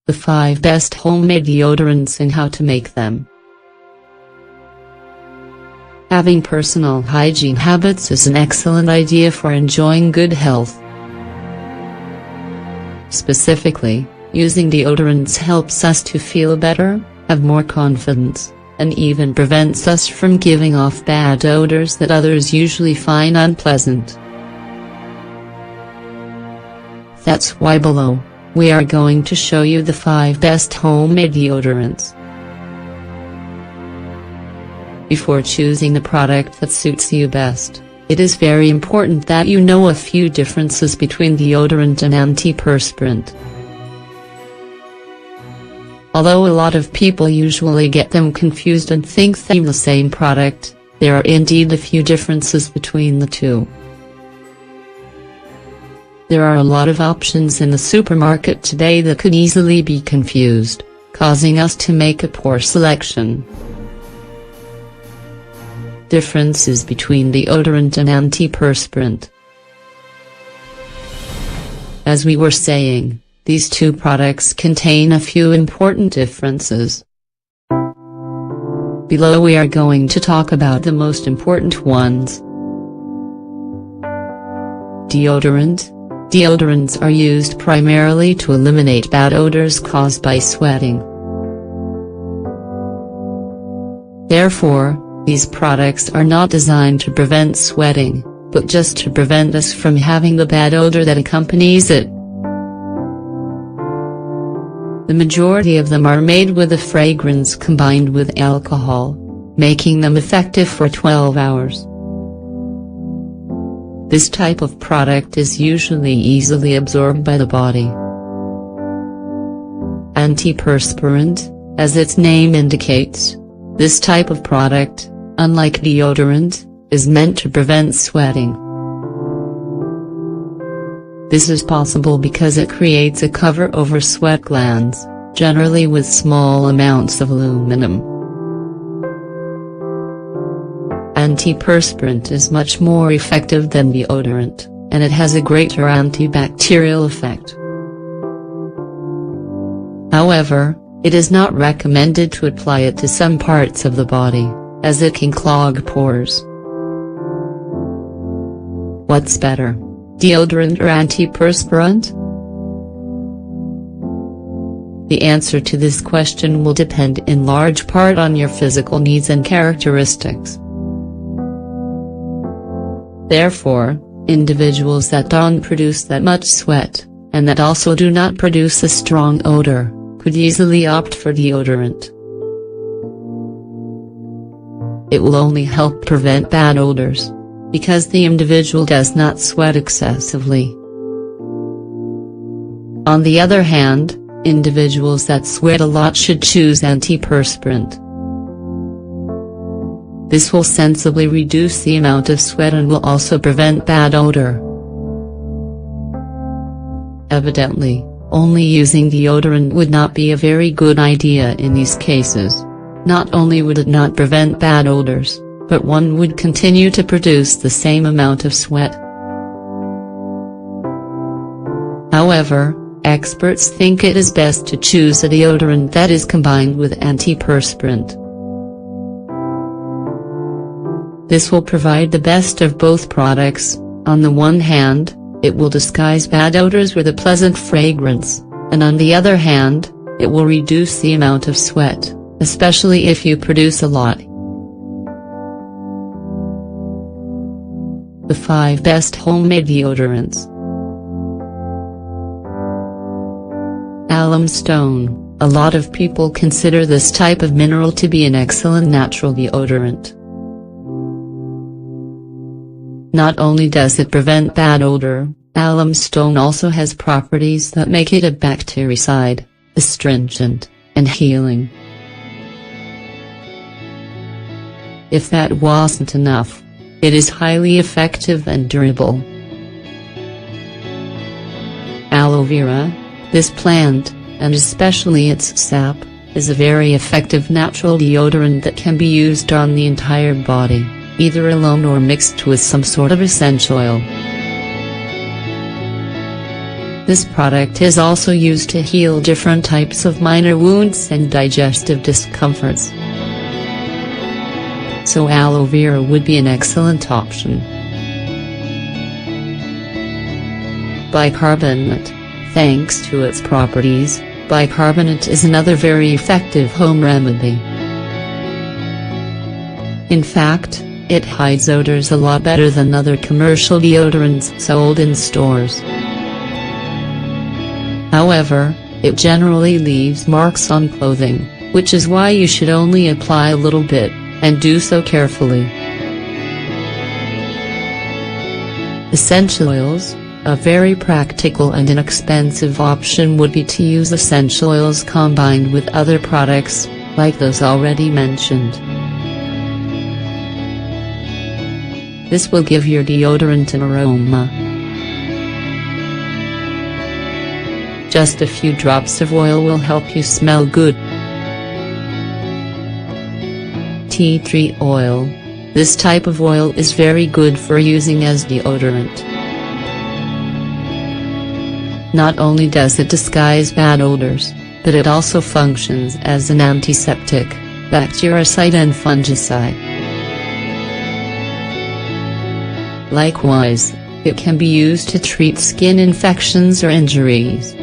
The 5 best homemade deodorants and how to make them. Having personal hygiene habits is an excellent idea for enjoying good health. Specifically, using deodorants helps us to feel better, have more confidence, and even prevents us from giving off bad odors that others usually find unpleasant. That's why below, we are going to show you the 5 best homemade deodorants. Before choosing the product that suits you best, it is very important that you know a few differences between deodorant and antiperspirant. Although a lot of people usually get them confused and think they're the same product, there are indeed a few differences between the two. There are a lot of options in the supermarket today that could easily be confused, causing us to make a poor selection. Differences between deodorant and antiperspirant. As we were saying, these two products contain a few important differences. Below we are going to talk about the most important ones. Deodorant. Deodorants are used primarily to eliminate bad odors caused by sweating. Therefore, these products are not designed to prevent sweating, but just to prevent us from having the bad odor that accompanies it. The majority of them are made with a fragrance combined with alcohol, making them effective for 12 hours. This type of product is usually easily absorbed by the body. Antiperspirant, as its name indicates, this type of product, unlike deodorant, is meant to prevent sweating. This is possible because it creates a cover over sweat glands, generally with small amounts of aluminum. Antiperspirant is much more effective than deodorant, and it has a greater antibacterial effect. However, it is not recommended to apply it to some parts of the body, as it can clog pores. What's better, deodorant or antiperspirant? The answer to this question will depend in large part on your physical needs and characteristics. Therefore, individuals that don't produce that much sweat, and that also do not produce a strong odor, could easily opt for deodorant. It will only help prevent bad odors, because the individual does not sweat excessively. On the other hand, individuals that sweat a lot should choose antiperspirant. This will sensibly reduce the amount of sweat and will also prevent bad odor. Evidently, only using deodorant would not be a very good idea in these cases. Not only would it not prevent bad odors, but one would continue to produce the same amount of sweat. However, experts think it is best to choose a deodorant that is combined with antiperspirant. This will provide the best of both products. On the one hand, it will disguise bad odors with a pleasant fragrance, and on the other hand, it will reduce the amount of sweat, especially if you produce a lot. The 5 best homemade deodorants. Alum stone. A lot of people consider this type of mineral to be an excellent natural deodorant. Not only does it prevent bad odor, alum stone also has properties that make it a bactericide, astringent, and healing. If that wasn't enough, it is highly effective and durable. Aloe vera. This plant, and especially its sap, is a very effective natural deodorant that can be used on the entire body, either alone or mixed with some sort of essential oil. This product is also used to heal different types of minor wounds and digestive discomforts. So aloe vera would be an excellent option. Bicarbonate. Thanks to its properties, bicarbonate is another very effective home remedy. In fact, it hides odors a lot better than other commercial deodorants sold in stores. However, it generally leaves marks on clothing, which is why you should only apply a little bit, and do so carefully. Essential oils. A very practical and inexpensive option would be to use essential oils combined with other products, like those already mentioned. This will give your deodorant an aroma. Just a few drops of oil will help you smell good. Tea tree oil. This type of oil is very good for using as deodorant. Not only does it disguise bad odors, but it also functions as an antiseptic, bactericide and fungicide. Likewise, it can be used to treat skin infections or injuries.